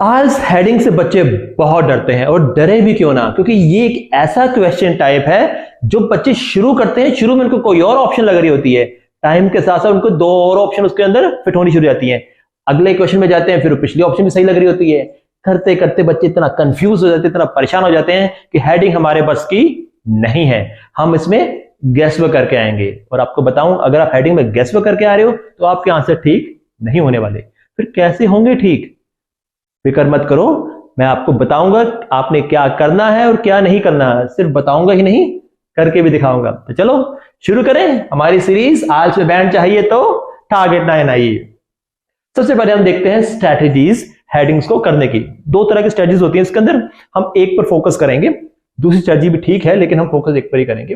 आल्स heading से बच्चे बहुत डरते हैं, और डरे भी क्यों ना, क्योंकि ये एक ऐसा क्वेश्चन टाइप है जो बच्चे शुरू करते हैं, शुरू में उनको कोई और ऑप्शन लग रही होती है, टाइम के साथ साथ उनको दो और ऑप्शन उसके अंदर फिट होनी शुरू हो जाती है, अगले क्वेश्चन में जाते हैं फिर पिछली ऑप्शन भी सही लग रही होती है, करते करते बच्चे इतना कंफ्यूज हो जाते हैं, इतना परेशान हो जाते हैं कि हेडिंग हमारे बस की नहीं है, हम इसमें गैस वर्क करके आएंगे। और आपको बताऊं, अगर आप हेडिंग में गैस वर्क करके आ रहे हो तो आपके आंसर ठीक नहीं होने वाले। फिर कैसे होंगे ठीक? फिक्र मत करो, मैं आपको बताऊंगा आपने क्या करना है और क्या नहीं करना है, सिर्फ बताऊंगा ही नहीं करके भी दिखाऊंगा। तो चलो शुरू करें हमारी सीरीज आज में बैंड चाहिए तो टारगेट 9 आइए। सबसे पहले हम देखते हैं स्ट्रैटेजीज हेडिंग्स को करने की। दो तरह की स्ट्रैटेजीज होती हैं इसके अंदर, हम एक पर फोकस करेंगे, दूसरी स्ट्रैटेजी भी ठीक है लेकिन हम फोकस एक पर ही करेंगे।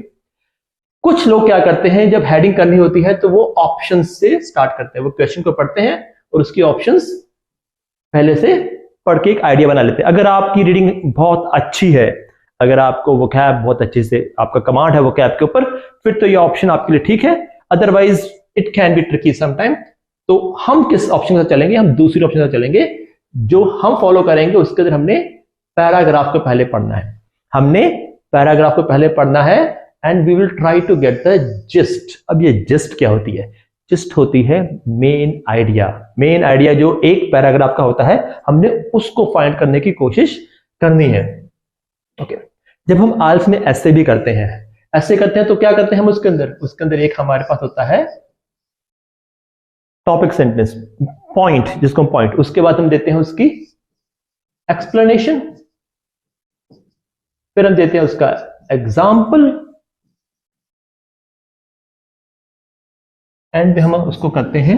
कुछ लोग क्या करते हैं, जब हेडिंग करनी होती है तो वो ऑप्शंस से स्टार्ट करते हैं, वो क्वेश्चन को पढ़ते हैं और उसकी ऑप्शंस पहले से पढ़ के एक आइडिया बना लेते हैं। अगर आपकी रीडिंग बहुत अच्छी है, अगर आपको वोकैब बहुत अच्छे से आपका कमांड है वोकैब के ऊपर, फिर तो ये ऑप्शन आपके लिए ठीक है, otherwise it can be tricky sometime. तो हम किस ऑप्शन से चलेंगे? हम दूसरी ऑप्शन से चलेंगे। जो हम फॉलो करेंगे उसके अंदर हमने पैराग्राफ को पहले पढ़ना है, हमने पैराग्राफ को पहले पढ़ना है and we will try to get the gist. अब ये जिस्ट क्या होती है? जिस्ट होती है मेन आइडिया। मेन आइडिया जो एक पैराग्राफ का होता है, हमने उसको फाइंड करने की कोशिश करनी है। ओके, जब हम आल्स में ऐसे भी करते हैं, ऐसे करते हैं तो क्या करते हैं हम उसके अंदर एक हमारे पास होता है टॉपिक सेंटेंस, पॉइंट, जिसको हम पॉइंट, उसके बाद हम देते हैं उसकी एक्सप्लेनेशन, फिर हम देते हैं उसका एग्जाम्पल, एंड हम उसको करते हैं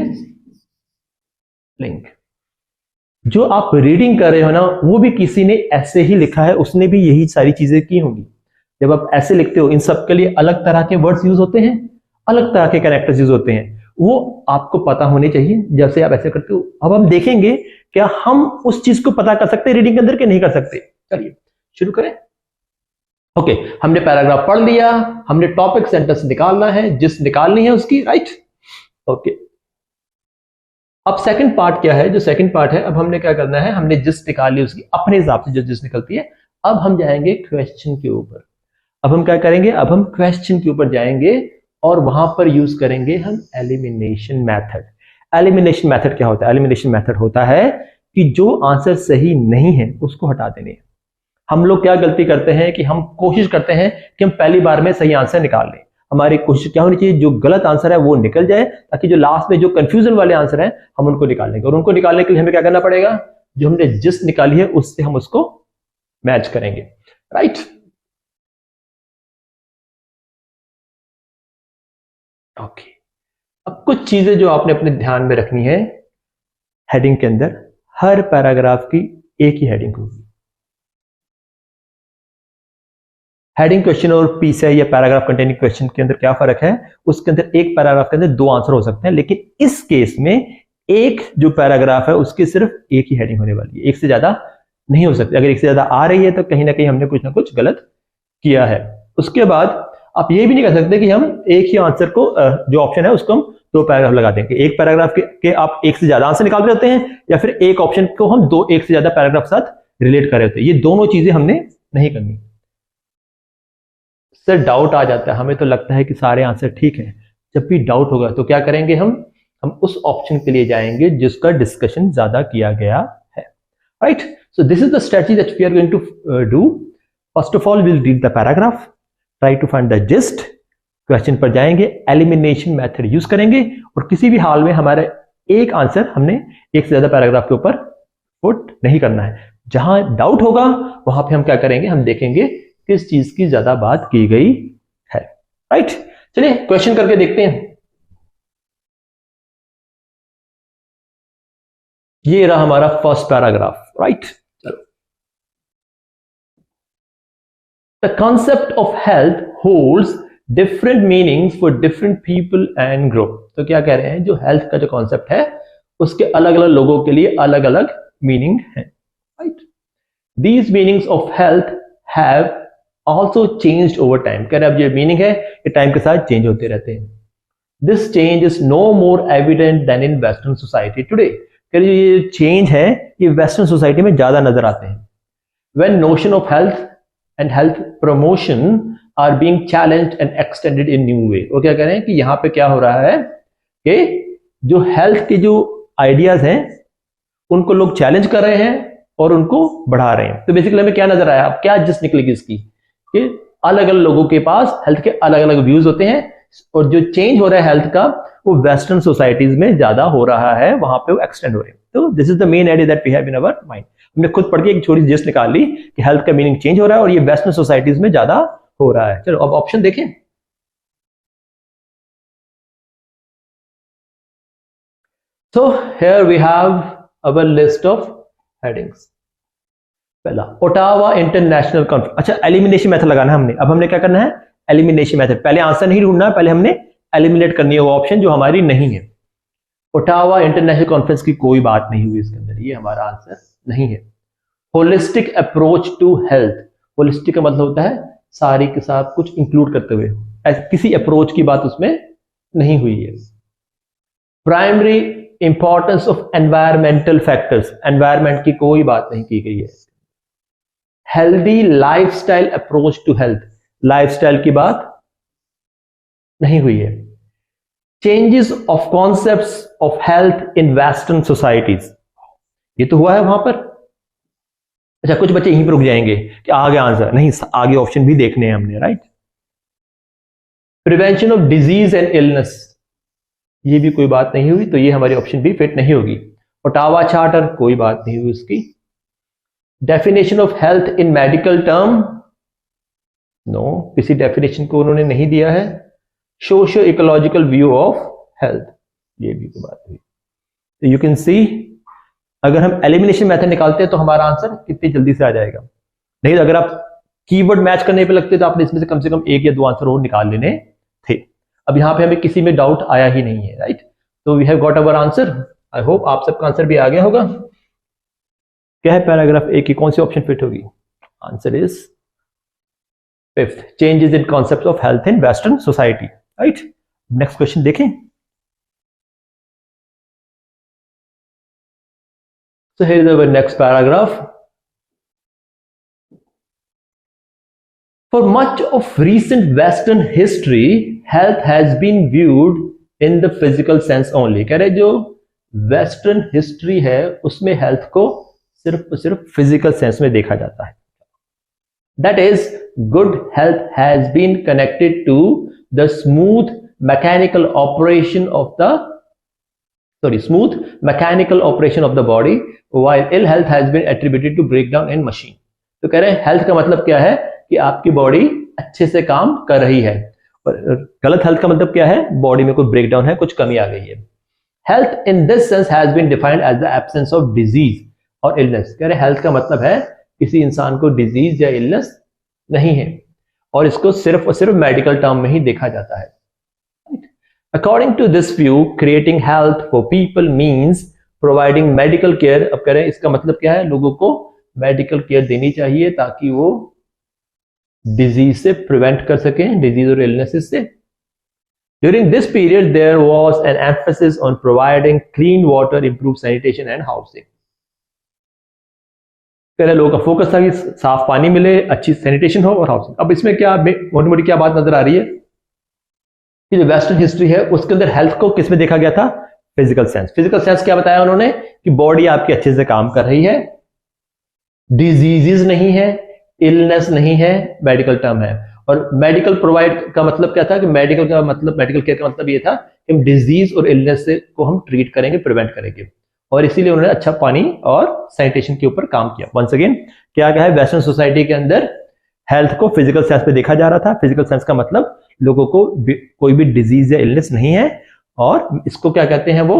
लिंक। जो आप रीडिंग कर रहे हो ना, वो भी किसी ने ऐसे ही लिखा है, उसने भी यही सारी चीजें की होंगी। जब आप ऐसे लिखते हो, इन सब के लिए अलग तरह के वर्ड्स यूज होते हैं, अलग तरह के कैरेक्टर्स यूज होते हैं, वो आपको पता होने चाहिए जैसे आप ऐसे करते हो। अब हम देखेंगे क्या हम उस चीज को पता कर सकते हैं रीडिंग के अंदर कि नहीं कर सकते। चलिए शुरू करें। ओके, हमने पैराग्राफ पढ़ लिया, हमने टॉपिक सेंटेंस निकालना है, जिस निकालनी है उसकी, राइट। ओके, अब सेकंड पार्ट क्या है? जो सेकंड पार्ट है, अब हमने क्या करना है, हमने जिस निकाल ली उसकी अपने हिसाब से जो जिस निकलती है, अब हम जाएंगे क्वेश्चन के ऊपर। अब हम क्या करेंगे? अब हम क्वेश्चन के ऊपर जाएंगे और वहां पर यूज करेंगे हम एलिमिनेशन मेथड। एलिमिनेशन मेथड क्या होता है? एलिमिनेशन मेथड होता है कि जो आंसर सही नहीं है उसको हटा देने हैं। हम लोग क्या गलती करते हैं कि हम कोशिश करते हैं कि हम पहली बार में सही आंसर निकाल लें। हमारी कोशिश क्या होनी चाहिए? जो गलत आंसर है वो निकल जाए, ताकि जो लास्ट में जो कंफ्यूजन वाले आंसर है हम उनको निकाल लेंगे। और उनको निकालने के लिए हमें क्या करना पड़ेगा? जो हमने जिस निकाली है उससे हम उसको मैच करेंगे, राइट। ओके, अब कुछ चीजें जो आपने अपने ध्यान में रखनी है हेडिंग के अंदर, हर पैराग्राफ की एक ही हेडिंग होगी। हेडिंग क्वेश्चन और पीस है या पैराग्राफ कंटेनिंग क्वेश्चन के अंदर क्या फर्क है? उसके अंदर एक पैराग्राफ के अंदर दो आंसर हो सकते हैं, लेकिन इस केस में एक जो पैराग्राफ है उसकी सिर्फ एक ही हेडिंग होने वाली है, एक से ज्यादा नहीं हो सकती। अगर एक से ज्यादा आ रही है तो कहीं ना कहीं हमने कुछ ना कुछ गलत किया है। उसके बाद आप ये भी नहीं कह सकते कि हम एक ही आंसर को, जो ऑप्शन है उसको हम दो पैराग्राफ लगा देंगे। एक पैराग्राफ के आप एक से ज्यादा आंसर निकाल रहे होते हैं, या फिर एक ऑप्शन को हम दो एक से ज्यादा पैराग्राफ साथ रिलेट कर रहे होते हैं। ये दोनों चीजें हमने नहीं करनी। सर डाउट आ जाता है, हमें तो लगता है कि सारे आंसर ठीक है। जब भी डाउट होगा तो क्या करेंगे? हम उस ऑप्शन के लिए जाएंगे जिसका डिस्कशन ज्यादा किया गया है, right. So this is the strategy that we are going to do. First of all we will read the paragraph, try to find the gist, question पर जाएंगे, एलिमिनेशन मेथड यूज करेंगे, और किसी भी हाल में हमारे एक आंसर हमने एक से ज्यादा पैराग्राफ के ऊपर पुट नहीं करना है। जहां डाउट होगा वहां पे हम क्या करेंगे? हम देखेंगे किस चीज की ज्यादा बात की गई है, राइट। चलिए क्वेश्चन करके देखते हैं। ये रहा हमारा फर्स्ट पैराग्राफ, राइट। चलो, the concept of health holds different meanings for different people and group. तो क्या कह रहे हैं? जो हेल्थ का जो कॉन्सेप्ट है उसके अलग अलग लोगों के लिए अलग अलग मीनिंग है, right. These meanings of health have also changed over time। कह रहे अब ये मीनिंग है ये टाइम के साथ चेंज होते रहते हैं। This change is no more evident than in Western society today। कह रहे ये चेंज है ये वेस्टर्न सोसाइटी में ज्यादा नजर आते हैं। When notion of health and health promotion are being challenged and extended in new way. वो क्या कह रहे हैं कि यहाँ पे क्या हो रहा है कि जो हेल्थ के जो आइडियाज हैं उनको लोग चैलेंज कर रहे हैं और उनको बढ़ा रहे हैं। तो बेसिकली हमें क्या नजर आया, अब क्या जिस निकलेगी इसकी कि अलग अलग लोगों के पास हेल्थ के अलग अलग व्यूज होते हैं और जो चेंज हो रहा है हेल्थ का वो वेस्टर्न सोसाइटीज में ज्यादा हो रहा है, वहां पे वो एक्सटेंड हो रहे हैं। तो this is the main idea that we have in our mind. हमने खुद पढ़ के एक छोटी जिस्ट निकाल ली कि हेल्थ का मीनिंग चेंज हो रहा है और ये वेस्टर्न सोसाइटीज में ज्यादा हो रहा है। चलो अब ऑप्शन देखें। So here we have our list of headings. पहला ओटावा इंटरनेशनल कॉन्फ्रेंस। अच्छा, एलिमिनेशन मेथड लगाना है हमने। अब हमने क्या करना है, एलिमिनेशन मेथड। पहले आंसर नहीं ढूंढना है, पहले हमने एलिमिनेट करनी है वो ऑप्शन जो हमारी नहीं है। ओटावा इंटरनेशनल कॉन्फ्रेंस की कोई बात नहीं हुई इसके अंदर, ये हमारा आंसर नहीं है। Holistic approach to health, holistic का मतलब होता है सारी के साथ कुछ इंक्लूड करते हुए, किसी अप्रोच की बात उसमें नहीं हुई है। Primary importance of environmental factors, environment की कोई बात नहीं की गई है। Healthy lifestyle approach to health, lifestyle की बात नहीं हुई है। Changes of concepts of health in western societies, ये तो हुआ है वहां पर। अच्छा, कुछ बच्चे यहीं पर रुक जाएंगे कि आगे आंसर नहीं, आगे ऑप्शन भी देखने हैं हमने, right. Prevention of disease and illness, ये भी कोई बात नहीं हुई, तो ये हमारी ऑप्शन भी फिट नहीं होगी। ओटावा चार्टर, कोई बात नहीं हुई उसकी। Definition of health in medical term, no, किसी डेफिनेशन को उन्होंने नहीं दिया है। Socio ecological view of health, ये भी कोई बात हुई। तो यू कैन सी अगर हम एलिमिनेशन मेथड निकालते हैं तो हमारा आंसर कितनी जल्दी से आ जाएगा। नहीं तो अगर आप कीवर्ड मैच करने पे लगते तो आपने इसमें से कम 1 या 2 आंसर और निकाल लेने थे। अब यहाँ पे हमें किसी में डाउट आया ही नहीं है, राइट। तो we have got our answer. I hope आप सबका आंसर भी आ गया होगा। क्या है पैराग्राफ ए की कौन सी ऑप्शन फिट होगी? Answer is 5th, changes in concept of health in western society, right. Next question देखें। So here is our next paragraph. For much of recent Western history, health has been viewed in the physical sense only. कह रहे जो western history है उसमें health को सिर्फ physical sense में देखा जाता है। That is, good health has been connected to the smooth mechanical operation of the body, while ill health has been attributed to breakdown in machine. तो कह रहे हैं हेल्थ का मतलब क्या है कि आपकी बॉडी अच्छे से काम कर रही है, और गलत हेल्थ का मतलब क्या है, बॉडी में कोई ब्रेकडाउन है, कुछ कमी आ गई है। Health in this sense has been defined as the absence of disease और इलनेस। कह रहे हेल्थ का मतलब है किसी इंसान को डिजीज या इलनेस नहीं है, और इसको सिर्फ और सिर्फ मेडिकल टर्म में ही देखा जाता है। According to this view, creating health for people means providing medical care. अब कह रहे हैं इसका मतलब क्या है, लोगों को मेडिकल केयर देनी चाहिए ताकि वो डिजीज से प्रिवेंट कर सकें, डिजीज और इलनेसेस से। During this period, there was an emphasis on providing clean water, improved sanitation and housing. पहले लोगों का फोकस था कि साफ पानी मिले, अच्छी सैनिटेशन हो और हाउसिंग। अब इसमें क्या मोटी मोटी क्या बात नजर आ रही है कि जो वेस्टर्न हिस्ट्री है उसके अंदर हेल्थ को किस में देखा गया था, फिजिकल सेंस। फिजिकल सेंस क्या बताया उन्होंने कि बॉडी आपकी अच्छे से काम कर रही है, डिजीजेस नहीं है, इलनेस नहीं है, मेडिकल टर्म है। और मेडिकल प्रोवाइड का मतलब क्या था कि मेडिकल केयर का मतलब ये था कि हम डिजीज और इलनेस से को हम ट्रीट करेंगे, प्रिवेंट करेंगे, और इसीलिए उन्होंने अच्छा पानी और सैनिटेशन के ऊपर काम किया। वंस अगेन क्या है, वेस्टर्न सोसाइटी के अंदर हेल्थ को फिजिकल सेंस पे देखा जा रहा था। फिजिकल सेंस का मतलब लोगों को कोई भी डिजीज या इलनेस नहीं है, और इसको क्या कहते हैं वो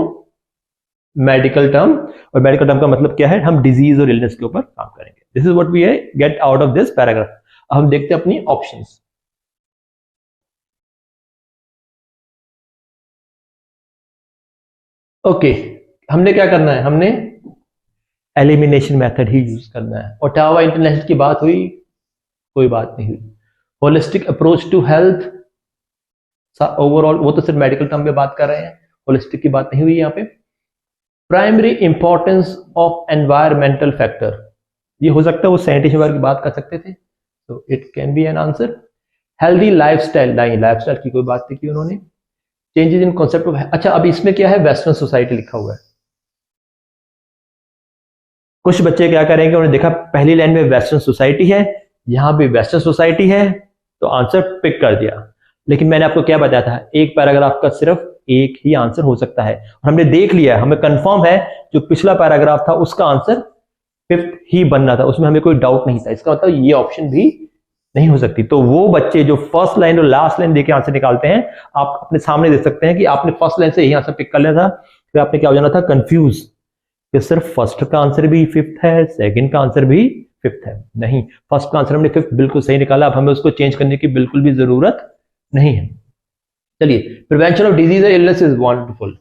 मेडिकल टर्म। और मेडिकल टर्म का मतलब क्या है, हम डिजीज और इलनेस के ऊपर काम करेंगे। This is what we get out of this paragraph. अब हम देखते हैं अपनी ऑप्शंस। ओके, हमने क्या करना है, हमने एलिमिनेशन मेथड ही यूज करना है। ओटावा इंटरनेशनल की बात हुई, कोई बात नहीं हुई। Holistic approach to health, overall वो तो सिर्फ मेडिकल टर्म में बात कर रहे हैं, होलिस्टिक की बात नहीं हुई यहाँ पे। Primary importance of environmental factor, ये हो सकता है वो सैनिटेशन वाले की बात कर सकते थे, तो it can be an answer. Healthy lifestyle, नहीं लाइफस्टाइल की कोई बात नहीं की उन्होंने। चेंजेस इन कॉन्सेप्ट ऑफ, अच्छा अब इसमें क्या है, वेस्टर्न सोसाइटी लिखा हुआ है। कुछ बच्चे क्या करेंगे, उन्होंने देखा पहली लाइन में वेस्टर्न सोसाइटी है, यहां भी वेस्टर्न सोसाइटी है, तो आंसर पिक कर दिया। लेकिन मैंने आपको क्या बताया था, एक पैराग्राफ का सिर्फ एक ही आंसर हो सकता है, और हमने देख लिया, हमें कंफर्म है जो पिछला पैराग्राफ था उसका आंसर फिफ्थ ही बनना था, उसमें हमें कोई डाउट नहीं था। इसका मतलब ये ऑप्शन भी नहीं हो सकती। तो वो बच्चे जो फर्स्ट लाइन और लास्ट लाइन देके आंसर निकालते हैं, आप अपने सामने देख सकते हैं कि आपने फर्स्ट लाइन से यही आंसर पिक कर लिया था, फिर आपने क्या हो जाना था, कंफ्यूज कि सिर्फ फर्स्ट का आंसर भी फिफ्थ है, सेकंड का आंसर भी फिफ्थ है। नहीं, फर्स्ट का आंसर हमने फिफ्थ बिल्कुल सही निकाला, अब हमें उसको चेंज करने की बिल्कुल भी जरूरत नहीं है। चलिए, prevention of disease and illness is wonderful,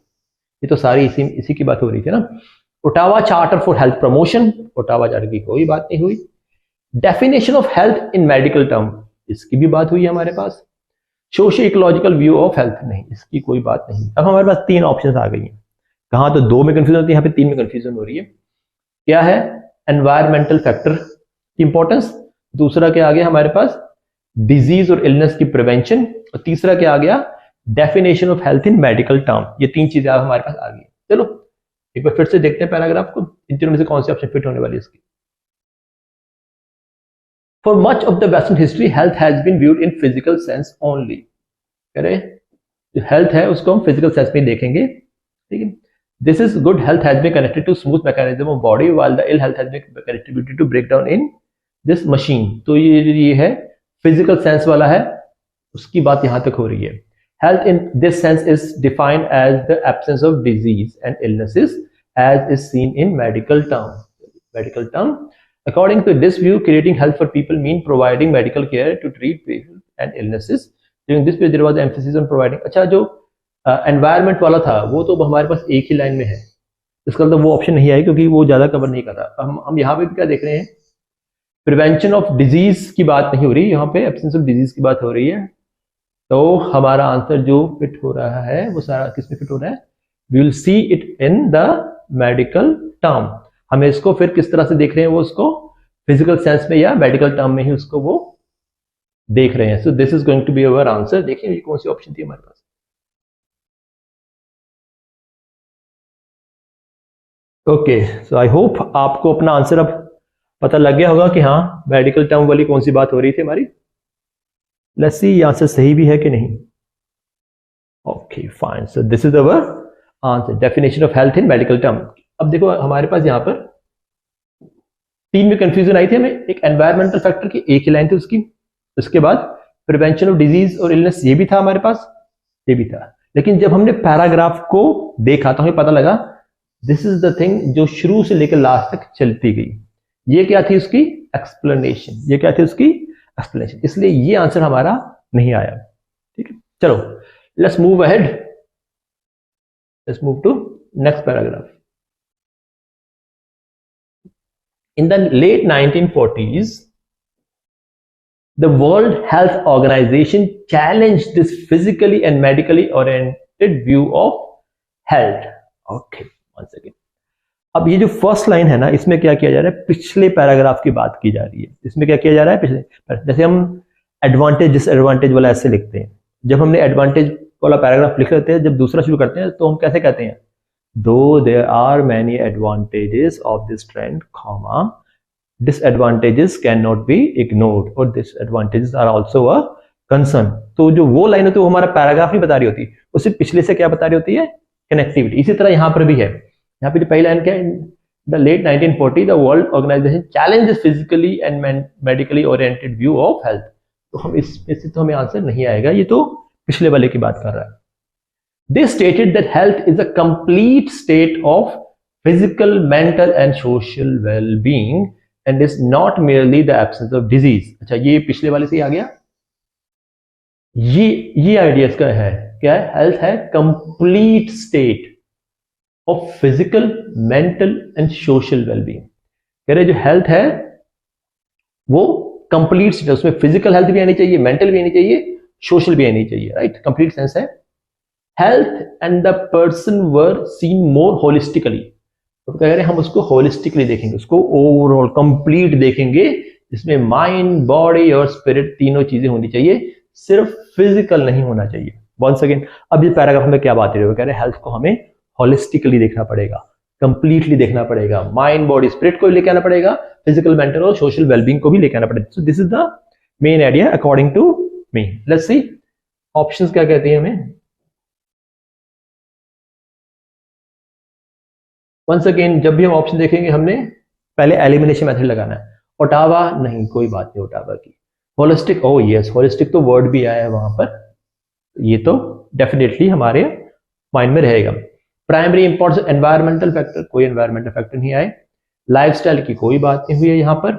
ये तो सारी इसी की बात हो रही थी ना। Ottawa charter for health promotion, Ottawa charter की कोई बात नहीं हुई। Definition of health in medical term, इसकी भी बात हुई है हमारे पास। Socio ecological view of health, नहीं इसकी कोई बात नहीं। अब हमारे पास तीन ऑप्शंस आ गई हैं, कहां तो दो में कंफ्यूजन होती है, यहाँ पे तीन में कंफ्यूजन हो रही है। क्या है, एनवायरमेंटल फैक्टर की इंपॉर्टेंस, दूसरा क्या आ गया हमारे पास, डिजीज और इलनेस की प्रिवेंशन, और तीसरा क्या आ गया, definition of health in medical term. ये तीन चीजें हमारे पास आ गई। चलो एक बार फिर से देखते हैं पैराग्राफ को, इन तीनों में से कौन सी ऑप्शन फिट होने वाली है इसकी। For much of the western history health has been viewed in physical sense only, कह रहे जो हेल्थ है उसको हम फिजिकल सेंस में देखेंगे, ठीक है। This is good health has been connected to smooth mechanism of body while the ill health has been connected to break down in this machine. तो ये है फिजिकल सेंस वाला है, उसकी बात यहां तक हो रही है। Health in this sense is defined as the absence of disease and illnesses as is seen in medical term. According to this view, creating health for people mean providing medical care to treat people and illnesses. During this period there was emphasis on providing, अच्छा जो environment वाला था वो तो हमारे पास एक ही line में है, इसका मतलब वो ऑप्शन नहीं आया क्योंकि वो ज्यादा कवर नहीं कर रहा। हम यहाँ पे क्या देख रहे हैं, प्रिवेंशन ऑफ डिजीज की बात नहीं हो रही, यहाँ पे एब्सेंस ऑफ डिजीज की बात हो रही है। तो हमारा आंसर जो फिट हो रहा है वो सारा किस में फिट हो रहा है, we will see it in the medical term. हमें इसको फिर किस तरह से देख रहे हैं, वो उसको फिजिकल सेंस में या मेडिकल टर्म में ही उसको वो देख रहे हैं। So this is going to be our answer. देखिए ये कौन सी ऑप्शन थी हमारे पास। ओके, सो आई होप आपको अपना आंसर अब पता लग गया होगा कि हाँ मेडिकल टर्म वाली कौन सी बात हो रही थी हमारी। लेट्स सी ये आंसर सही भी है कि नहीं। Okay fine, so this is our answer, definition of health in medical term. अब देखो हमारे पास यहाँ पर तीन में कंफ्यूजन आई थी हमें, एक एनवायरमेंटल फैक्टर की एक ही लाइन थी उसकी, उसके बाद प्रिवेंशन ऑफ डिजीज और इलनेस ये भी था हमारे पास, ये भी था। लेकिन जब हमने पैराग्राफ को देखा तो हमें पता लगा दिस इज द थिंग जो शुरू से लेकर लास्ट तक चलती गई। ये क्या थी उसकी एक्सप्लेनेशन, ये क्या थी उसकी एक्सप्लेनेशन, इसलिए ये आंसर हमारा नहीं आया। ठीक है, चलो let's move ahead, let's move to next paragraph. In the late 1940s, the World Health Organization challenged this physically and medically oriented view of health. Okay, one second. अब ये जो फर्स्ट लाइन है ना, इसमें क्या किया जा रहा है, पिछले पैराग्राफ की बात की जा रही है। इसमें क्या किया जा रहा है, पिछले, जैसे हम एडवांटेज डिसएडवांटेज वाला ऐसे लिखते हैं, जब हमने एडवांटेज वाला पैराग्राफ लिख लेते हैं, जब दूसरा शुरू करते हैं तो हम कैसे कहते हैं, though there are many advantages of this trend, comma, disadvantages cannot be ignored or disadvantages are also a concern। तो जो वो लाइन होती है वो हमारा पैराग्राफ नहीं बता रही होती, उससे पिछले से क्या बता रही होती है, कनेक्टिविटी। इसी तरह यहाँ पर भी है, यहाँ पे पहली लाइन क्या है, the late 1940 the world organisation challenges physically and medically oriented view of health. तो हम इसमें से तो हमें आंसर नहीं आएगा, ये तो पिछले वाले की बात कर रहा है। They stated that health is a complete state of physical, mental and social well-being and is not merely the absence of disease। अच्छा, ये पिछले वाले से ही आ गया। ये आइडिया इसका है, क्या है, हेल्थ है complete state of physical, mental and social wellbeing. कह रहे जो हेल्थ है वो कंप्लीट स्टेट, उसमें फिजिकल हेल्थ भी आनी चाहिए, मेंटल भी आनी चाहिए, सोशल भी आनी चाहिए, राइट। कंप्लीट सेंस है। Health and the person were seen more holistically। तो कह रहे हैं हम उसको होलिस्टिकली देखेंगे, उसको ओवरऑल कंप्लीट देखेंगे, जिसमें माइंड, बॉडी और स्पिरिट तीनों चीजें होनी चाहिए, सिर्फ फिजिकल नहीं होना चाहिए। वंस अगेन, अब ये पैराग्राफ में क्या बात है, कह रहे हैं हेल्थ को हमें होलिस्टिकली देखना पड़ेगा, कंप्लीटली देखना पड़ेगा, माइंड, बॉडी, स्पिरिट को भी लेके आना पड़ेगा, फिजिकल, मेंटल और सोशल वेलबींग को भी लेके आना पड़ेगा। So this is the main idea according to me. Let's see options क्या कहती है हमें। वंस अगेन, जब भी हम ऑप्शन देखेंगे हमने पहले एलिमिनेशन मेथड लगाना है। ओटावा नहीं, कोई बात नहीं ओटावा की। होलिस्टिक, ओ यस, होलिस्टिक तो वर्ड भी आया है वहां पर, ये तो डेफिनेटली हमारे माइंड में रहेगा। प्राइमरी इंपॉर्टेंस एनवायरमेंटल फैक्टर, कोई एनवायरमेंटल फैक्टर नहीं आए। लाइफस्टाइल की कोई बात नहीं हुई है यहाँ पर।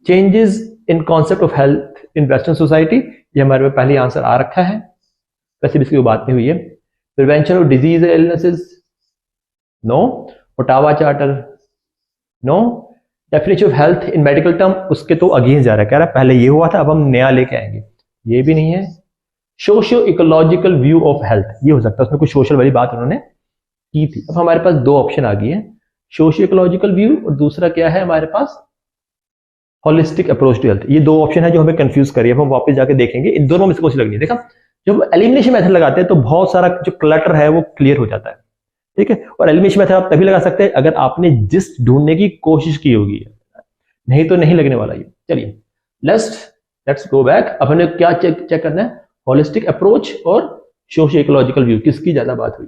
Changes in concept of health in western society, ये हमारे में पहले आंसर आ रखा है, वैसे भी इसकी कोई बात नहीं हुई है। Prevention of disease illnesses, no. Ottawa charter, no. Definition of health in medical term, उसके तो अगेंस्ट जा रहा है, कह रहा है पहले ये हुआ था अब हम नया लेके आएंगे, ये भी नहीं है। Socio ecological view of health, ये हो सकता है उसमें कुछ सोशल वाली बात उन्होंने की थी। अब हमारे पास दो ऑप्शन आ गई है, सोशियो इकोलॉजिकल व्यू और दूसरा क्या है हमारे पास, होलिस्टिक अप्रोच टू हेल्थ। ये दो ऑप्शन है जो हमें कंफ्यूज करिए, हम वापस जाके देखेंगे इन दोनों में से कौन सी लगनी है। देखा, जब एलिमिनेशन मेथड लगाते हैं तो बहुत सारा जो क्लटर है वो क्लियर हो जाता है, ठीक है। और एलिमिनेशन मेथड आप तभी लगा सकते हैं अगर आपने जिस ढूंढने की कोशिश की होगी, नहीं तो नहीं लगने वाला ये। चलिए लेट्स गो बैक। अब हमें क्या चेक करना है, होलिस्टिक अप्रोच और सोशियो इकोलॉजिकल व्यू, किसकी ज्यादा बात हुई।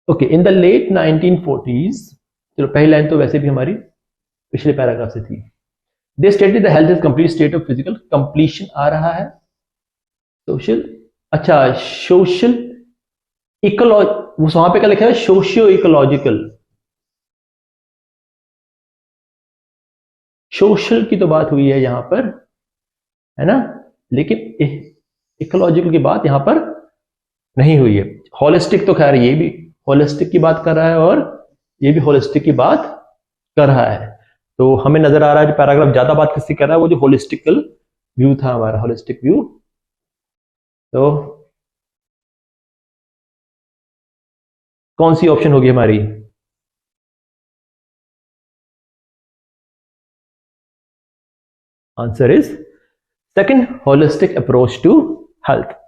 Okay, in the late 1940s, चलो पहली लाइन तो वैसे भी हमारी पिछले पैराग्राफ से थी। They stated the health is complete state of physical, completion आ रहा है। सोशल, अच्छा सोशल इकोलॉज, वहां पे क्या लिखा है, सोशियो इकोलॉजिकल। सोशल की तो बात हुई है यहां पर, है ना, लेकिन इकोलॉजिकल की बात यहां पर नहीं हुई है। होलिस्टिक तो खैर ये भी होलिस्टिक की बात कर रहा है और ये भी होलिस्टिक की बात कर रहा है, तो हमें नजर आ रहा है कि पैराग्राफ ज्यादा बात किसकी कर रहा है, वो जो होलिस्टिकल व्यू था हमारा, होलिस्टिक व्यू। तो कौन सी ऑप्शन होगी हमारी, answer is second, holistic approach to health.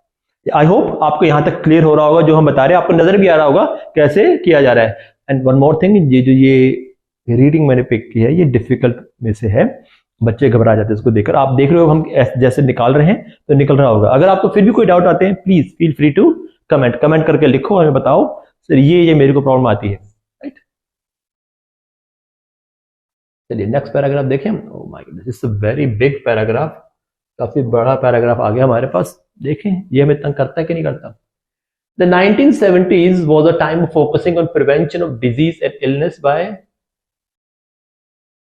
I hope आपको यहां तक क्लियर हो रहा होगा, जो हम बता रहे हैं आपको नजर भी आ रहा होगा कैसे किया जा रहा है। एंड वन मोर थिंग, ये जो ये रीडिंग मैंने पिक की है ये डिफिकल्ट में से है, बच्चे घबरा जाते हैं इसको देखकर। आप देख रहे हो हम जैसे निकाल रहे हैं तो निकल रहा होगा। अगर आपको फिर भी कोई डाउट आते हैं please feel free to comment करके लिखो, हमें बताओ सर ये मेरे को प्रॉब्लम आती है, राइट। चलिए नेक्स्ट पैराग्राफ देखें। Oh my God, this is a very big paragraph, काफी बड़ा पैराग्राफ आ गया हमारे पास। देखें ये हमें तंग करता है कि नहीं करता। The 1970s was a time of focusing on prevention of disease and illness by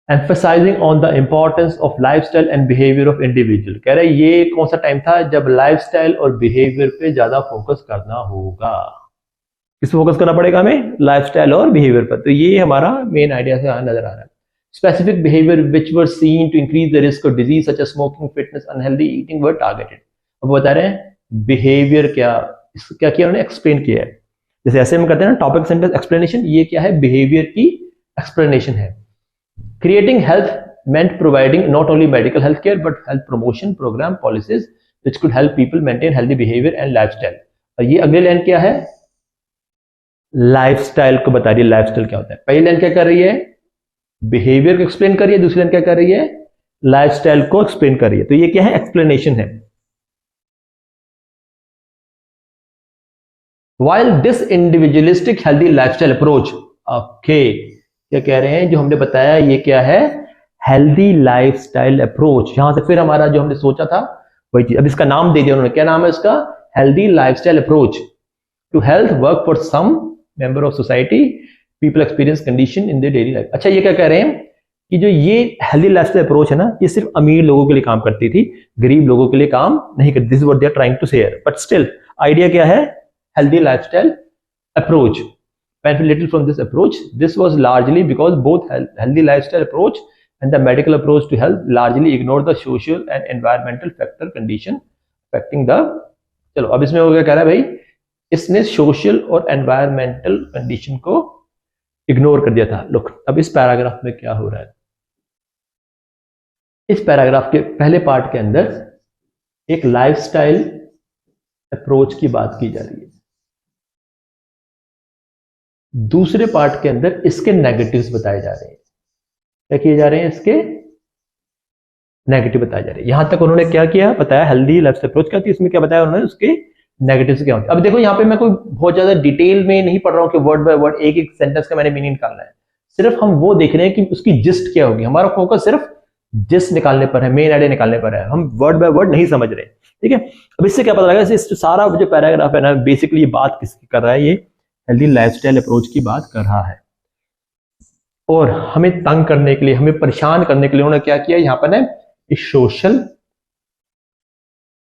emphasizing on the importance of lifestyle and behavior of individual। कह रहे ये कौन सा टाइम था जब लाइफस्टाइल और बिहेवियर पे ज्यादा फोकस करना होगा। किस पे फोकस करना पड़ेगा हमें, लाइफस्टाइल और बिहेवियर पर। तो ये हमारा मेन आइडिया से नजर आ रहा है। Specific behavior which were seen to increase the risk of disease such as smoking, fitness, unhealthy eating were targeted। अब बता रहे हैं बिहेवियर क्या किया उन्होंने, एक्सप्लेन किया है। जैसे ऐसे हम करते हैं ना टॉपिक सेंटेंस एक्सप्लेनेशन, ये क्या है, बिहेवियर की एक्सप्लेनेशन है। Creating health meant providing not only medical health care but health promotion program policies which could help people maintain healthy behavior and lifestyle। और ये अगली लाइन क्या है, लाइफस्टाइल को बता रही है, लाइफस्टाइल क्या होता है। पहली लाइन क्या कर रही है, बिहेवियर को एक्सप्लेन कर रही है, दूसरी लाइन क्या कर रही है, लाइफस्टाइल को एक्सप्लेन कर रही है। तो ये क्या है, एक्सप्लेनेशन है। While this individualistic healthy lifestyle approach, okay, क्या कह रहे हैं, जो हमने बताया ये क्या है, हेल्दी लाइफस्टाइल अप्रोच। यहां से फिर हमारा जो हमने सोचा था वही चीज, अब इसका नाम दे दिया उन्होंने, क्या नाम है इसका, healthy lifestyle approach to health work for some member of society people experience condition in their daily life. अच्छा ये क्या कह रहे हैं कि जो ये हेल्दी लाइफस्टाइल अप्रोच है ना, ये सिर्फ अमीर लोगों के लिए काम करती थी, गरीब लोगों के लिए काम नहीं करती। This is what they are trying to say, but still idea क्या है, healthy lifestyle approach benefit little from this approach। This was largely because both healthy lifestyle approach and the medical approach to health largely ignore the social and environmental factor condition affecting the। चलो अब इसमें वो क्या कह रहा है भाई, इसने सोशल और एनवायरमेंटल कंडीशन को इग्नोर कर दिया था। लुक, अब इस पैराग्राफ में क्या हो रहा है, इस पैराग्राफ के पहले पार्ट के अंदर एक लाइफस्टाइल अप्रोच की बात की जा रही है, दूसरे पार्ट के अंदर इसके नेगेटिव्स बताए जा रहे हैं। क्या किए जा रहे हैं, इसके नेगेटिव बताए जा रहे हैं। यहां तक उन्होंने क्या किया बताया, हेल्दी लाइफस्टाइल अप्रोच क्या थी, इसमें क्या बताया उन्होंने, उसके नेगेटिव्स क्या होते हैं। अब देखो यहाँ पे मैं कोई बहुत ज्यादा डिटेल में नहीं पढ़ रहा हूँ कि वर्ड बाय वर्ड एक एक सेंटेंस का मैंने मीनिंग निकालना है, सिर्फ हम वो देख रहे हैं कि उसकी जिस्ट क्या होगी। हमारा फोकस सिर्फ जिस्ट निकालने पर है, मेन आइडिया निकालने पर है, हम वर्ड बाय वर्ड नहीं समझ रहे। ठीक है, अब इससे क्या पता लगा, इस सारा जो पैराग्राफ है ना, बेसिकली ये बात किसकी कर रहा है, ये हेल्दी लाइफस्टाइल अप्रोच की बात कर रहा है। और हमें तंग करने के लिए, हमें परेशान करने के लिए उन्होंने क्या किया, यहाँ पर ना सोशल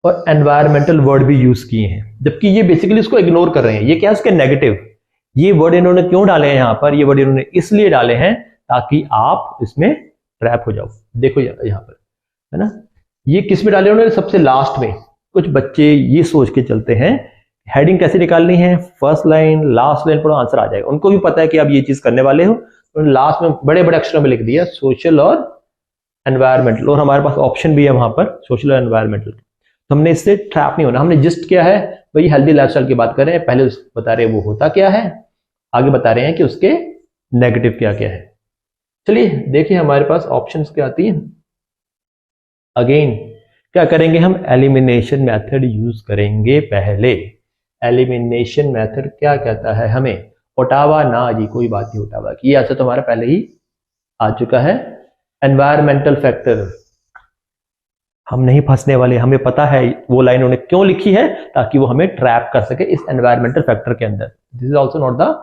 और एनवायरमेंटल वर्ड भी यूज किए हैं, जबकि ये बेसिकली इसको इग्नोर कर रहे हैं। ये क्या है, उसके नेगेटिव। ये वर्ड इन्होंने क्यों डाले हैं यहाँ पर, ये वर्ड इन्होंने इसलिए डाले हैं ताकि आप इसमें ट्रैप हो जाओ। देखो यहाँ पर है ना, ये किस में डाले उन्होंने, सबसे लास्ट में। कुछ बच्चे ये सोच के चलते हैं हेडिंग कैसे निकालनी है, फर्स्ट लाइन लास्ट लाइन पढ़ो आंसर आ जाएगा। उनको भी पता है कि आप ये चीज करने वाले हो, तो लास्ट में बड़े बड़े अक्षरों में लिख दिया सोशल और एनवायरमेंटल, और हमारे पास ऑप्शन भी है वहां पर सोशल और एनवायरमेंटल। तो हमने इससे ट्रैप नहीं होना। हमने जिस्ट क्या है भाई, हेल्दी लाइफस्टाइल की बात कर रहे हैं, पहले बता रहे हैं वो होता क्या है, आगे बता रहे हैं कि उसके नेगेटिव क्या क्या है। चलिए देखिए हमारे पास ऑप्शंस क्या आती हैं। अगेन क्या करेंगे हम, एलिमिनेशन मेथड यूज करेंगे पहले। एलिमिनेशन मेथड क्या कहता है हमें, ओटावा ना जी, कोई बात नहीं ओटावा की, ये आंसर तो हमारा पहले ही आ चुका है। एनवायरमेंटल फैक्टर, हम नहीं फंसने वाले, हमें पता है वो लाइन उन्होंने क्यों लिखी है, ताकि वो हमें ट्रैप कर सके इस एनवायरमेंटल फैक्टर के अंदर। This is also not the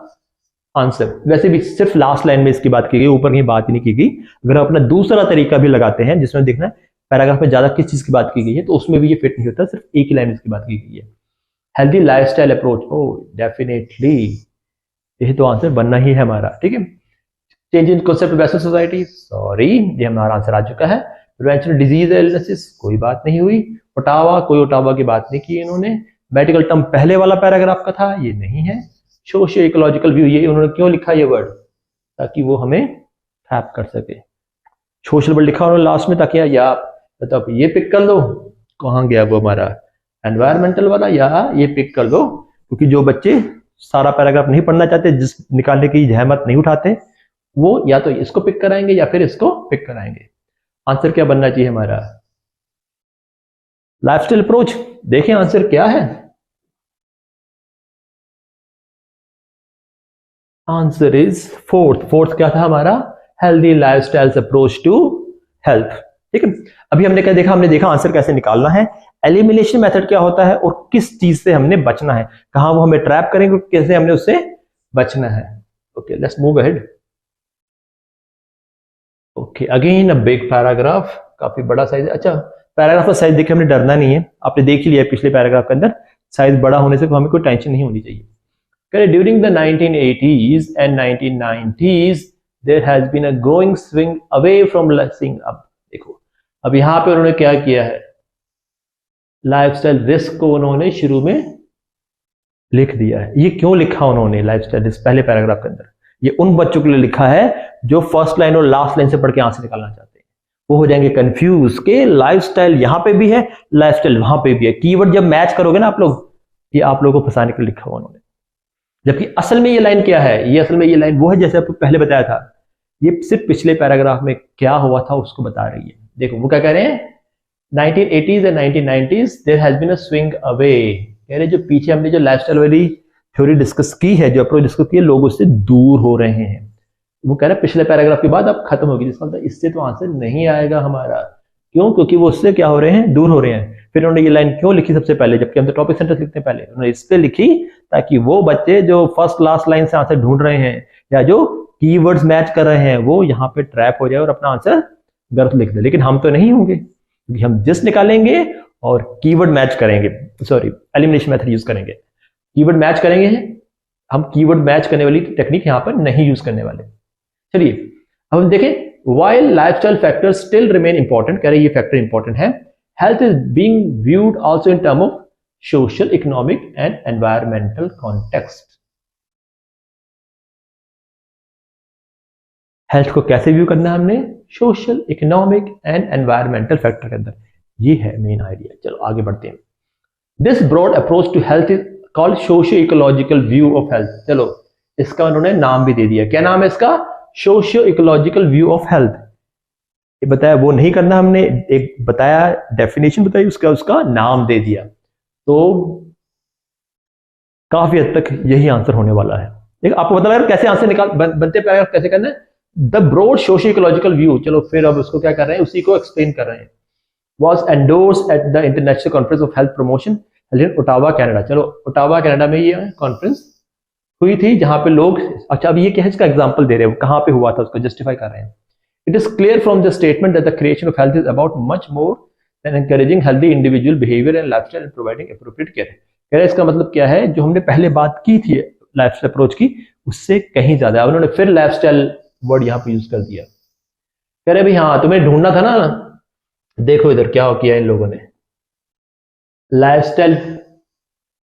answer. वैसे भी सिर्फ लास्ट लाइन में इसकी बात की गई, ऊपर की बात ही नहीं की गई। अगर आप अपना दूसरा तरीका भी लगाते हैं जिसमें देखना है पैराग्राफ में ज्यादा किस चीज की बात की गई है, तो उसमें भी ये फिट नहीं होता, सिर्फ एक ही लाइन इसकी बात की गई है। हेल्दी लाइफस्टाइल अप्रोच, ओ डेफिनेटली यही तो आंसर बनना ही है हमारा। ठीक है, change in concept western society, sorry ये हमारा आंसर आ चुका है। प्रिवेंशन डिजीज इलनेसेस, कोई बात नहीं हुई। ओटावा, कोई ओटावा की बात नहीं की इन्होंने। मेडिकल टर्म पहले वाला पैराग्राफ का था, ये नहीं है। सोशियो इकोलॉजिकल व्यू, ये उन्होंने क्यों लिखा ये वर्ड, ताकि वो हमें ट्रैप कर सके। सोशल वर्ड लिखा उन्होंने लास्ट में, ताकि या तो आप ये पिक कर लो, कहाँ गया वो हमारा एनवायरमेंटल वाला, या ये पिक कर लो। क्योंकि जो बच्चे सारा पैराग्राफ नहीं पढ़ना चाहते, जिस निकालने की जहमत नहीं उठाते, वो या तो इसको पिक कराएंगे या फिर इसको पिक कराएंगे। आंसर क्या बनना चाहिए हमारा, लाइफस्टाइल अप्रोच। देखें आंसर क्या है, आंसर इज फोर्थ। फोर्थ क्या था हमारा, healthy lifestyle approach to health. ठीक है, अभी हमने क्या देखा, हमने देखा आंसर कैसे निकालना है, एलिमिनेशन मेथड क्या होता है, और किस चीज से हमने बचना है, कहां वो हमें ट्रैप करेंगे, कैसे हमने उससे बचना है। Okay, let's move ahead. Okay, again a big paragraph, काफी बड़ा साइज है। अच्छा, पैराग्राफ का साइज देखे हमने डरना नहीं है, आपने देख ही लिया पिछले पैराग्राफ के अंदर, साइज बड़ा होने से हमें कोई टेंशन नहीं होनी चाहिए। During the 1980s and 1990s there has been a growing swing away from listening। अब देखो, अब यहां पे उन्होंने क्या किया है, लाइफस्टाइल रिस्क को उन्होंने शुरू में लिख दिया है। ये क्यों लिखा उन्होंने लाइफस्टाइल रिस्क पहले पैराग्राफ के अंदर, ये उन बच्चों के लिए लिखा है जो फर्स्ट लाइन और लास्ट लाइन से पढ़ के आंसर निकालना चाहते हैं। वो हो जाएंगे कंफ्यूज के लाइफस्टाइल यहां पे भी है, लाइफस्टाइल वहां पे भी है। कीवर्ड जब मैच करोगे ना आप लोग, ये आप लोगों को फंसाने के लिए लिखा हुआ उन्होंने। जबकि असल में ये लाइन क्या है, ये असल में ये लाइन वो है जैसे आपको पहले बताया था, ये सिर्फ पिछले पैराग्राफ में क्या हुआ था उसको बता रही है। देखो वो क्या कह रहे हैं, 1980s and 1990s there has been a swing away। कह रहे जो पीछे हमने जो लाइफस्टाइल वाली थ्योरी डिस्कस की है, जो अप्रोच डिस्कस की है, लोग उससे दूर हो रहे हैं। वो कह रहे हैं पिछले पैराग्राफ के बाद अब खत्म होगी, जिसका मतलब इससे तो आंसर नहीं आएगा हमारा। क्यों, क्योंकि वो उससे क्या हो रहे हैं, दूर हो रहे हैं। फिर उन्होंने ये लाइन क्यों लिखी सबसे पहले, जबकि हम तो टॉपिक सेंटेंस लिखते हैं पहले, उन्होंने इसलिए लिखी ताकि वो बच्चे जो फर्स्ट लास्ट लाइन से आंसर ढूंढ रहे हैं या जो कीवर्ड्स मैच कर रहे हैं, वो यहाँ पे ट्रैप हो जाए और अपना आंसर गलत लिख दे। लेकिन हम तो नहीं होंगे, क्योंकि हम जिस निकालेंगे और कीवर्ड मैच करेंगे, सॉरी एलिमिनेशन मेथड यूज करेंगे, कीवर्ड मैच करेंगे, हम कीवर्ड मैच करने वाली टेक्निक यहाँ पर नहीं यूज करने वाले। चलिए अब हम देखें, while lifestyle factors still remain important, कह रहे ये फैक्टर इंपॉर्टेंट है, health is being viewed also in term of social, economic and environmental context. Health को कैसे व्यू करना है हमने? Social, economic and environmental factor के अंदर। ये है मेन आइडिया। चलो आगे बढ़ते हैं। This broad approach to health is called socio ecological view of health. चलो इसका उन्होंने नाम भी दे दिया। क्या नाम है इसका? Socio ecological view of health. ये बताया वो नहीं करना हमने, एक बताया डेफिनेशन बताई, उसका नाम दे दिया। तो काफी हद तक यही आंसर होने वाला है। देखो आपको पता लगा कैसे आंसर बनते पैराग्राफ कैसे करना है। The broad socio ecological view, चलो फिर अब उसको क्या कर रहे हैं, उसी को एक्सप्लेन कर रहे हैं। Was endorse at the international conference of health promotion in Ottawa Canada. चलो ओटावा कनाडा में ये कॉन्फ्रेंस हुई थी जहां पे लोग, अच्छा अब ये क्या है, इसका एग्जांपल दे रहे हैं कहां पे हुआ था, उसको जस्टिफाई कर रहे हैं। It is clear from the statement that the creation of health is about much more than encouraging healthy individual behaviour and lifestyle and providing appropriate care. कह रहे इसका मतलब क्या है, जो हमने पहले बात की थी लाइफस्टाइल अप्रोच की, उससे कहीं ज्यादा। उन्होंने फिर लाइफस्टाइल वर्ड यहाँ पे यूज कर दिया। कह रहे भाई हाँ तुम्हें ढूंढना था ना, देखो इधर क्या हो किया इन लोगों ने। लाइफस्टाइल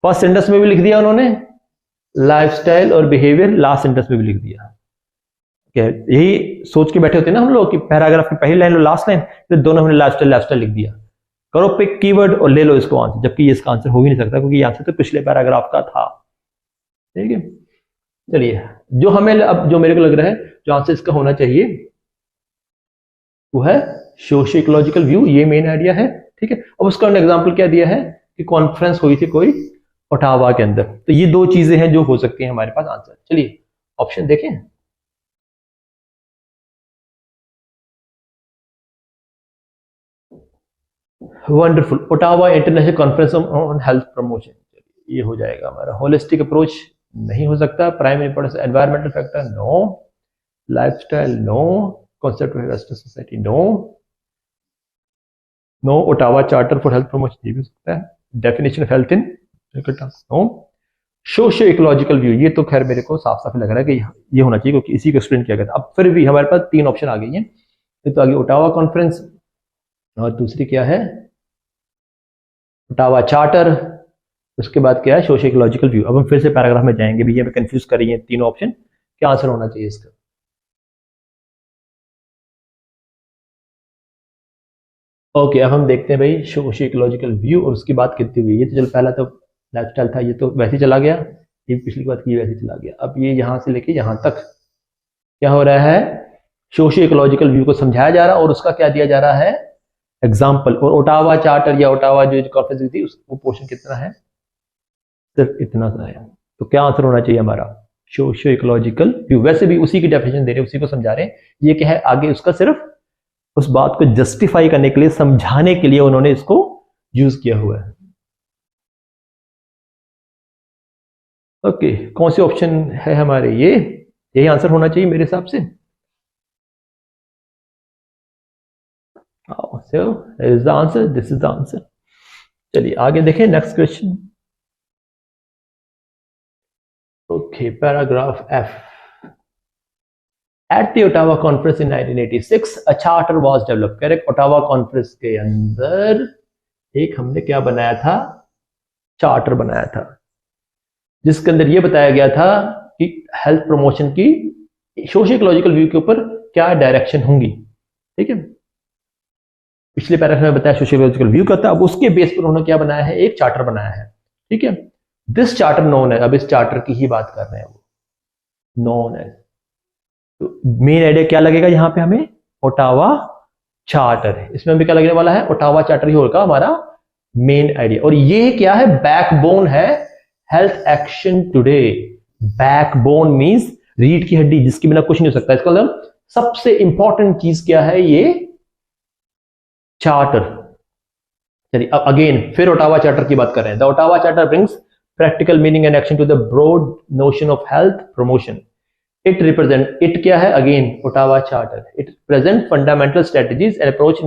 फर्स्ट सेंटेंस में भी लिख दिया उन्होंने, लाइफस्टाइल और बिहेवियर लास्ट सेंटेंस में भी लिख दिया। क्या यही सोच के बैठे होते हैं ना हम लोग कि पैराग्राफ की पहली लाइन और लास्ट लाइन, फिर दोनों हमने लाइफस्टाइल लिख दिया। करो पिक कीवर्ड और ले लो इसको आंसर, जबकि इसका आंसर हो ही नहीं सकता क्योंकि ये आंसर तो पिछले पैराग्राफ का था। ठीक है, चलिए जो हमें अब जो मेरे को लग रहा है जो आंसर इसका होना चाहिए वो है सोशियो इकोलॉजिकल व्यू। ये मेन आइडिया है। ठीक है, अब उसका एग्जांपल क्या दिया है कि कॉन्फ्रेंस हुई थी कोई ओटावा के अंदर। तो ये दो चीजें हैं जो हो सकती हैं हमारे पास आंसर। चलिए ऑप्शन देखें। Wonderful, Ottawa international conference on health promotion, ये हो जाएगा हमारा। होलिस्टिक अप्रोच नहीं हो सकता। Prime importance environmental factor no. Lifestyle no. Concept of western society no. No. Ottawa charter for health promotion ये भी हो सकता है। Definition of health in no. Socio ecological view, ये तो खैर मेरे को साफ साफ लग रहा है कि ये होना चाहिए क्योंकि इसी को एक्सप्लेन किया गया था। अब फिर भी हमारे पास तीन ऑप्शन आ गई हैं। तो आगे ओटावा कॉन्फ्रेंस और दूसरी क्या है ओटावा चार्टर, उसके बाद क्या है सोशियो इकोलॉजिकल व्यू। अब हम फिर से पैराग्राफ में जाएंगे, भैया हमें कंफ्यूज कर रही है तीनों ऑप्शन, क्या आंसर होना चाहिए इसका। ओके, अब हम देखते हैं भाई सोशियो इकोलॉजिकल व्यू और उसकी बात कितनी हुई। ये तो चल पहला तो लाइफस्टाइल था, ये तो वैसे ही चला गया। ये पिछली बात की वैसे चला गया। अब ये यहां से लेके यहां तक क्या हो रहा है, सोशियो इकोलॉजिकल व्यू को समझाया जा रहा है और उसका क्या दिया जा रहा है एग्जाम्पल। और ओटावा चार्टर या ओटावा जो कॉन्फ्रेंस हुई थी उसको पोर्शन कितना है, सिर्फ इतना सा है। तो क्या आंसर होना चाहिए हमारा सोशियो इकोलॉजिकल व्यू। वैसे भी उसी की डेफिनेशन दे रहे हैं, उसी को समझा रहे हैं। ये क्या है आगे उसका सिर्फ उस बात को जस्टिफाई करने के लिए, समझाने के लिए उन्होंने इसको यूज किया हुआ है। ओके, कौन से ऑप्शन है हमारे, ये यही आंसर होना चाहिए मेरे हिसाब से। So is the answer, this is the answer। चलिए आगे देखें next question. Okay, paragraph F. At the Ottawa Conference in 1986, a charter was developed। Correct, Ottawa conference के अंदर एक हमने क्या बनाया था, चार्टर बनाया था, जिसके अंदर यह बताया गया था कि हेल्थ प्रमोशन की सोशियो इकोलॉजिकल व्यू के ऊपर क्या डायरेक्शन होंगी। ठीक है, पिछले पैराग्राफ में बताया सोशियो इकोलॉजिकल व्यू का था। अब उसके बेस पर उन्होंने क्या बनाया है, एक चार्टर बनाया है। ठीक है, दिस चार्टर नोन है, अब इस चार्टर की ही बात कर रहे हैं, वो नोन है। तो मेन आइडिया क्या लगेगा यहाँ पे हमें, ओटावा चार्टर है। इसमें हमें क्या लगने वाला है, ओटावा चार्टर ही होगा हमारा मेन आइडिया। और ये क्या है, बैकबोन है health action today. Backbone means रीढ़ की हड्डी, जिसके बिना कुछ नहीं हो सकता। इसका मतलब सबसे इंपॉर्टेंट चीज क्या है, ये चार्टर। चलिए अब अगेन फिर ओटावा चार्टर की बात कर रहे हैं। The Ottawa charter brings practical meaning and action to the broad notion of health promotion. It represent, it क्या है again Ottawa charter, it present fundamental strategies and approach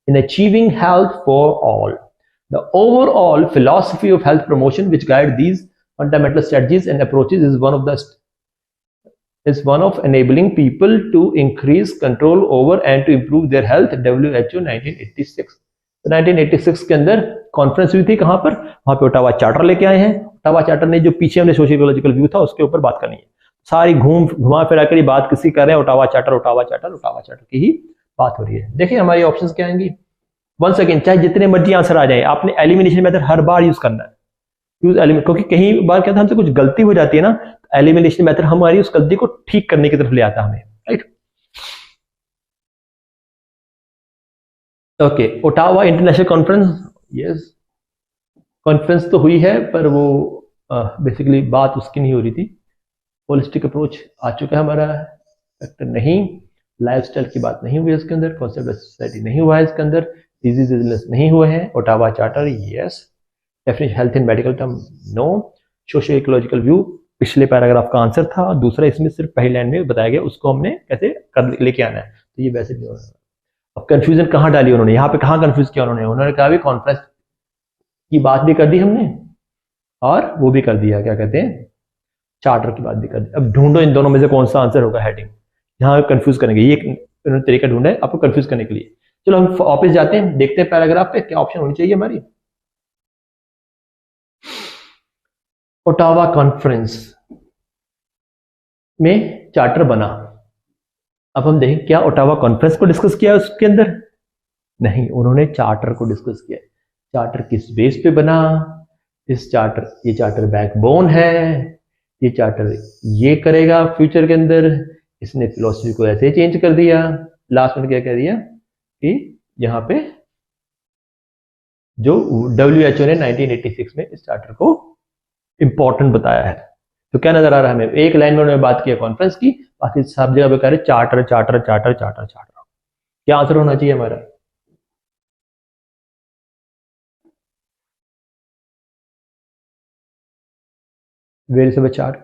in achieving health for all. The overall philosophy of health promotion which guide these fundamental strategies and approaches is one of enabling people to increase control over and to improve their health। WHO 1986। तो 1986 के अंदर conference हुई थी, कहां पर? वहां पे Ottawa charter लेके आए हैं। ओटावा चार्टर ने जो पीछे हमने सोशियोलॉजिकल व्यू था उसके ऊपर बात करनी है। सारी घुमा फिरा कर बात किसी कर रहे हैं, Ottawa charter Ottawa charter Ottawa charter की ही बात हो रही है। देखिए हमारी ऑप्शंस क्या आएंगी। वन सेकेंड, चाहे जितने मर्जी आंसर आ जाए, आपने एलिमिनेशन मेथड हर बार यूज करना है। यूज एलिमिनेट, क्योंकि कहीं बार क्या था हमसे कुछ गलती हो जाती है ना, एलिमिनेशन मेथड हमारी उस गलती को ठीक करने की तरफ ले आता है हमें, right. Okay, Ottawa international conference, yes conference तो हुई है, पर वो बेसिकली बात उसकी नहीं हो रही थी। होलिस्टिक अप्रोच आ चुका है हमारा, फैक्टर नहीं। लाइफस्टाइल की बात नहीं हुई इसके अंदर, कॉन्सेप्ट ऑफ सोसाइटी नहीं हुआ है इसके अंदर, डिजीज इलनेस नहीं हुए हैं। Ottawa charter yes, definition health in medical term no. Socio ecological view पिछले पैराग्राफ का आंसर था, दूसरा इसमें सिर्फ पहली लाइन में बताया गया, उसको हमने कैसे कर लेके आना है, तो ये वैसे नहीं हो रहा। अब कंफ्यूजन कहाँ डाली उन्होंने, यहाँ पे कहाँ कंफ्यूज किया उन्होंने कहा भी कॉन्फ्रेंस की बात भी कर दी हमने और वो भी कर दिया, क्या कहते हैं, चार्टर की बात भी कर दी। अब ढूंढो इन दोनों में से कौन सा आंसर होगा हेडिंग, यहाँ कंफ्यूज करेंगे, ये उन्होंने तरीका ढूंढा है आपको कंफ्यूज करने के लिए। चलो हम वापस जाते हैं, देखते हैं पैराग्राफ पे क्या ऑप्शन होनी चाहिए हमारी। ओटावा कॉन्फ्रेंस में चार्टर बना, अब हम देखें क्या ओटावा कॉन्फ्रेंस को डिस्कस किया उसके अंदर? नहीं, उन्होंने चार्टर को डिस्कस किया। चार्टर किस बेस पे बना? ये चार्टर बैकबोन है, ये चार्टर ये करेगा फ्यूचर के अंदर, इसने फिलोसफी को ऐसे चेंज कर दिया। लास्ट में क्या कह दिया कि यहाँ पे जो WHO ने 1986 में इस चार्टर को इंपॉर्टेंट बताया है। तो क्या नजर आ रहा है हमें, एक लाइन में उन्होंने बात की कॉन्फ्रेंस की, बाकी सब जगह पे कह रहे charter charter charter charter charter. क्या आंसर होना चाहिए हमारा? Where is our chart?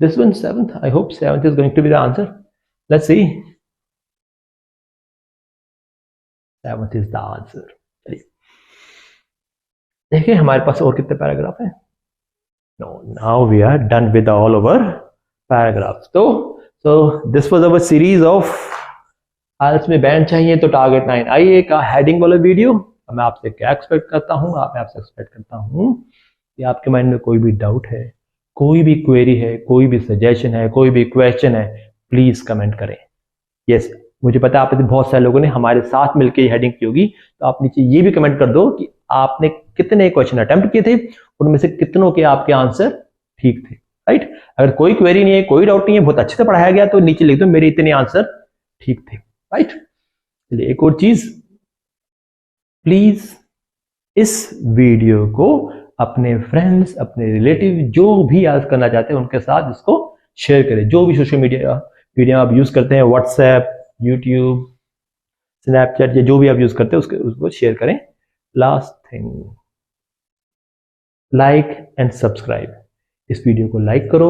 This one 7th. I hope 7th is going to be the answer. Let's see. 7th is the answer. चलिए देखिए हमारे पास और कितने पैराग्राफ हैं। No, now we are done with all our paragraphs. So this was our series of IELTS में band चाहिए तो target 9 आइए का हेडिंग वाला वीडियो। मैं आपसे क्या एक्सपेक्ट करता हूँ, मैं आपसे एक्सपेक्ट करता हूँ कि आपके माइंड में कोई भी डाउट है, कोई भी क्वेरी है, कोई भी सजेशन है, कोई भी क्वेश्चन है, प्लीज कमेंट करें। यस, मुझे पता है आप बहुत सारे लोगों ने हमारे साथ मिलकर ये हेडिंग की होगी, तो आप नीचे ये भी कमेंट कर दो कि आपने कितने क्वेश्चन अटेम्प्ट किए थे, उनमें से कितनों के आपके आंसर ठीक थे, राइट। अगर कोई क्वेरी नहीं है, कोई डाउट नहीं है, बहुत अच्छे से पढ़ाया गया, तो नीचे लिख दो मेरे इतने आंसर ठीक थे, राइट। चलिए एक और चीज, प्लीज इस वीडियो को अपने फ्रेंड्स, अपने रिलेटिव जो भी याद करना चाहते हैं उनके साथ इसको शेयर करें। जो भी सोशल मीडिया आप यूज करते हैं, व्हाट्सएप, यूट्यूब, स्नैपचैट, या जो भी आप यूज करते हैं उसको शेयर करें। Last thing, like and subscribe. इस वीडियो को लाइक करो,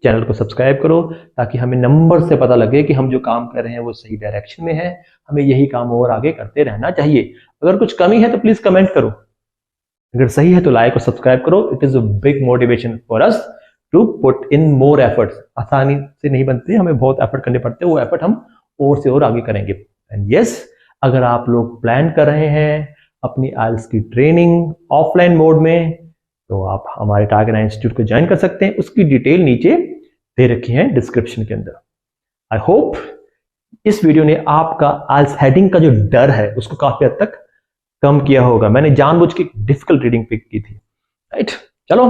चैनल को सब्सक्राइब करो, ताकि हमें नंबर से पता लगे कि हम जो काम कर रहे हैं वो सही डायरेक्शन में है, हमें यही काम और आगे करते रहना चाहिए। अगर कुछ कमी है तो प्लीज कमेंट करो, अगर सही है तो लाइक और सब्सक्राइब करो। It is a big motivation for us to put in more efforts. आसानी से नहीं बनते, हमें बहुत एफर्ट करने पड़ते हैं, वो एफर्ट हम और से और आगे करेंगे। एंड यस, अगर आप लोग प्लान कर रहे हैं अपनी आइल्स की ट्रेनिंग ऑफलाइन मोड में, तो आप हमारे टारगेट 9 इंस्टीट्यूट को ज्वाइन कर सकते हैं। उसकी डिटेल नीचे दे रखी है डिस्क्रिप्शन के अंदर। आई होप इस वीडियो ने आपका आइल्स हेडिंग का जो डर है उसको काफी हद तक कम किया होगा। मैंने जानबूझ के डिफिकल्ट रीडिंग पिक की थी, राइट। चलो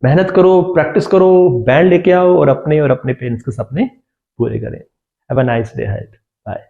मेहनत करो, प्रैक्टिस करो, बैंड लेके आओ और अपने पेरेंट्स के सपने पूरे करें। Have a nice day ahead. Bye.